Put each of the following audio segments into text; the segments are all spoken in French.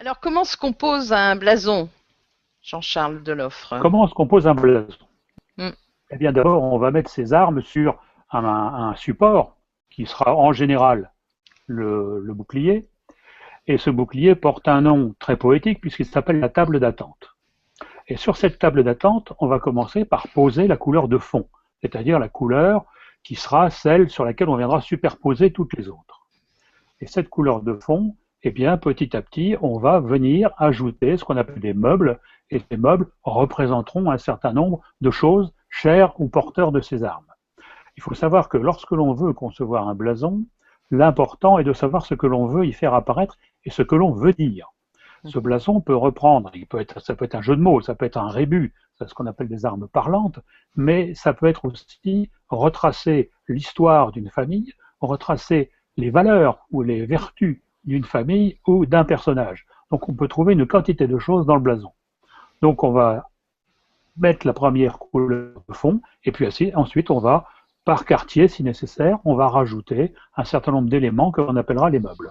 Alors, comment se compose un blason, Jean-Charles Deloffre? Comment on se compose un blason? Hmm. Eh bien, d'abord, on va mettre ses armes sur un support qui sera en général le bouclier. Et ce bouclier porte un nom très poétique puisqu'il s'appelle la table d'attente. Et sur cette table d'attente, on va commencer par poser la couleur de fond, c'est-à-dire la couleur qui sera celle sur laquelle on viendra superposer toutes les autres. Et cette couleur de fond, eh bien, petit à petit, on va venir ajouter ce qu'on appelle des meubles, et ces meubles représenteront un certain nombre de choses chères ou porteurs de ces armes. Il faut savoir que lorsque l'on veut concevoir un blason, l'important est de savoir ce que l'on veut y faire apparaître et ce que l'on veut dire. Ce blason peut reprendre, ça peut être un jeu de mots, ça peut être un rébus, c'est ce qu'on appelle des armes parlantes, mais ça peut être aussi retracer l'histoire d'une famille, retracer les valeurs ou les vertus d'une famille ou d'un personnage. Donc on peut trouver une quantité de choses dans le blason. Donc on va mettre la première couleur de fond, et puis ensuite on va, par quartier si nécessaire, on va rajouter un certain nombre d'éléments que l'on appellera les meubles.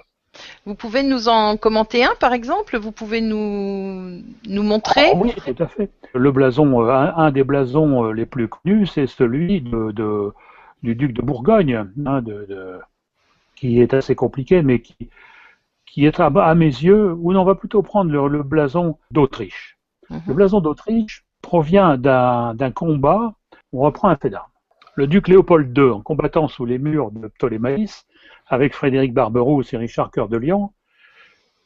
Vous pouvez nous en commenter un, par exemple? Vous pouvez nous montrer? Oh, oui, tout à fait. Le blason, un des blasons les plus connus, c'est celui du duc de Bourgogne, hein, qui est assez compliqué, mais qui est à mes yeux, où on va plutôt prendre le blason d'Autriche. Le blason d'Autriche provient d'un combat, on reprend un fait d'armes. Le duc Léopold II, en combattant sous les murs de Ptolémaïs, avec Frédéric Barberousse et Richard Cœur de Lion,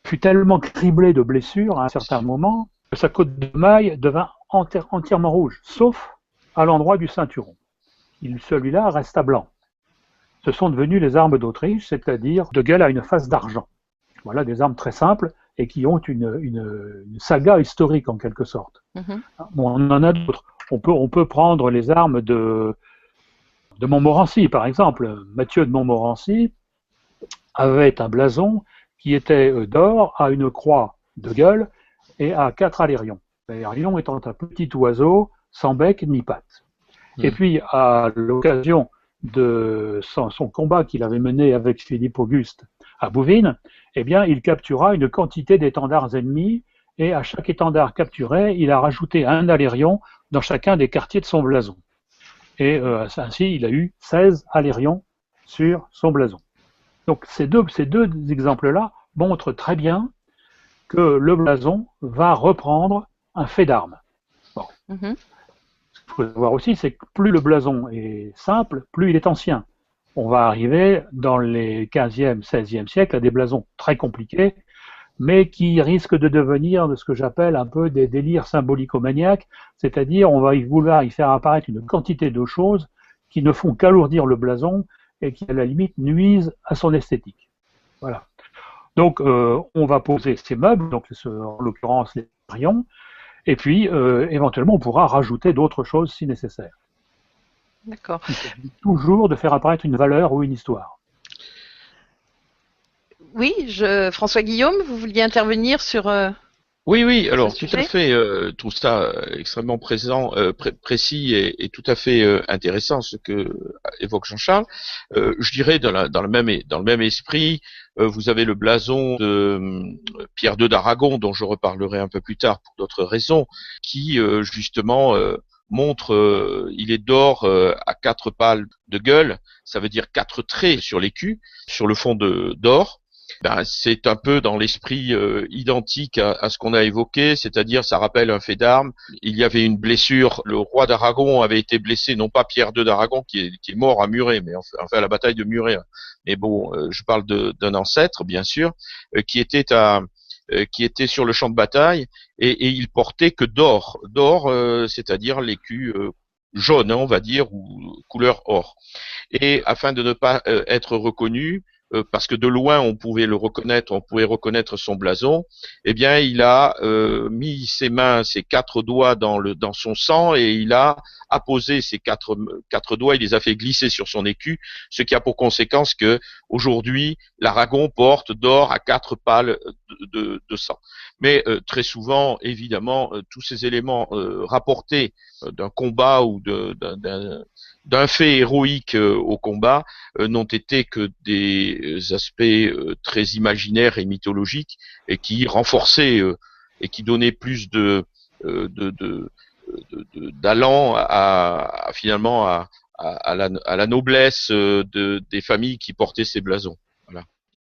fut tellement criblé de blessures à un certain moment que sa côte de maille devint entièrement rouge, sauf à l'endroit du ceinturon. Celui-là resta blanc. Ce sont devenus les armes d'Autriche, c'est-à-dire de gueule à une face d'argent. Voilà des armes très simples et qui ont une saga historique en quelque sorte. Bon, on en a d'autres. On peut prendre les armes de Montmorency, par exemple. Mathieu de Montmorency avait un blason qui était d'or à une croix de gueule et à 4 alérions. L'alérion étant un petit oiseau sans bec ni pattes. Et puis, à l'occasion de son combat qu'il avait mené avec Philippe Auguste à Bouvines, eh bien, il captura une quantité d'étendards ennemis et à chaque étendard capturé, il a rajouté un alérion dans chacun des quartiers de son blason. Et ainsi, il a eu 16 alérions sur son blason. Donc ces deux exemples-là montrent très bien que le blason va reprendre un fait d'armes. Bon. Ce qu'il faut savoir aussi, c'est que plus le blason est simple, plus il est ancien. On va arriver dans les 15e, 16e siècles à des blasons très compliqués, mais qui risquent de devenir de ce que j'appelle un peu des délires symbolico-maniaques, c'est-à-dire on va vouloir y faire apparaître une quantité de choses qui ne font qu'alourdir le blason et qui, à la limite, nuisent à son esthétique. Voilà. Donc, on va poser ces meubles, donc en l'occurrence les rayons, et puis, éventuellement, on pourra rajouter d'autres choses si nécessaire. D'accord. Il s'agit toujours de faire apparaître une valeur ou une histoire. Oui, François Guillaume, vous vouliez intervenir sur Oui, alors ce tout à sujet? fait, tout ça extrêmement précis et tout à fait intéressant ce que évoque Jean-Charles. Je dirais dans le même esprit, vous avez le blason de Pierre II d'Aragon, dont je reparlerai un peu plus tard pour d'autres raisons, qui justement montre, il est d'or à 4 pales de gueule, ça veut dire 4 traits sur l'écu, sur le fond d'or. Ben, c'est un peu dans l'esprit identique à ce qu'on a évoqué, c'est-à-dire ça rappelle un fait d'armes. Il y avait une blessure, le roi d'Aragon avait été blessé, non pas Pierre II d'Aragon qui est mort à Muret, mais enfin à la bataille de Muret. Mais bon, je parle d'un ancêtre, bien sûr, qui était sur le champ de bataille et il portait que d'or, c'est-à-dire l'écu jaune, hein, on va dire, ou couleur or. Et afin de ne pas être reconnu, parce que de loin on pouvait le reconnaître, on pouvait reconnaître son blason, eh bien il a mis ses 4 doigts dans son sang et il a apposé ses quatre doigts, il les a fait glisser sur son écu, ce qui a pour conséquence que aujourd'hui l'Aragon porte d'or à 4 pales de sang. Mais très souvent, évidemment, tous ces éléments rapportés d'un combat ou d'un fait héroïque au combat n'ont été que des aspects très imaginaires et mythologiques et qui renforçaient et qui donnaient plus d'allant finalement à la noblesse des familles qui portaient ces blasons.